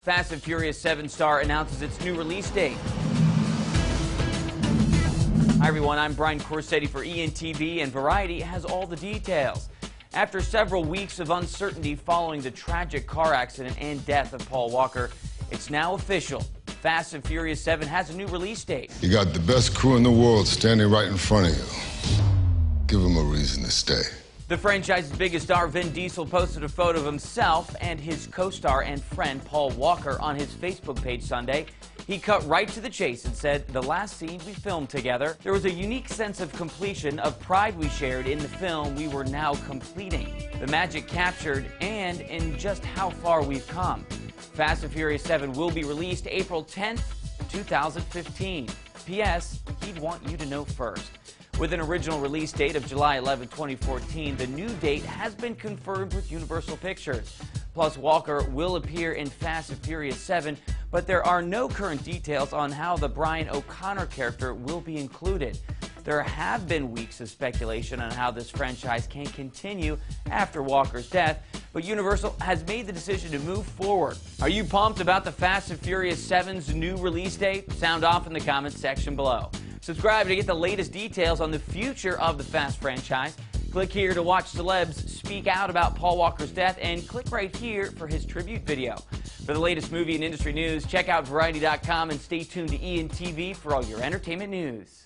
Fast and Furious 7 star announces its new release date. Hi everyone, I'm Brian Corsetti for ENTV, and Variety has all the details. After several weeks of uncertainty following the tragic car accident and death of Paul Walker, it's now official. Fast and Furious 7 has a new release date. You got the best crew in the world standing right in front of you. Give them a reason to stay. The franchise's biggest star, Vin Diesel, posted a photo of himself and his co-star and friend Paul Walker on his Facebook page Sunday. He cut right to the chase and said, "The last scene we filmed together, there was a unique sense of completion, of pride we shared in the film we were now completing. The magic captured and in just how far we've come." Fast and Furious 7 will be released April 10th, 2015. P.S. He'd want you to know first. With an original release date of July 11, 2014, the new date has been confirmed with Universal Pictures. Plus, Walker will appear in Fast and Furious 7, but there are no current details on how the Brian O'Connor character will be included. There have been weeks of speculation on how this franchise can continue after Walker's death, but Universal has made the decision to move forward. Are you pumped about the Fast and Furious 7's new release date? Sound off in the comments section below. Subscribe to get the latest details on the future of the Fast franchise. Click here to watch celebs speak out about Paul Walker's death, and click right here for his tribute video. For the latest movie and industry news, check out Variety.com and stay tuned to ENTV for all your entertainment news.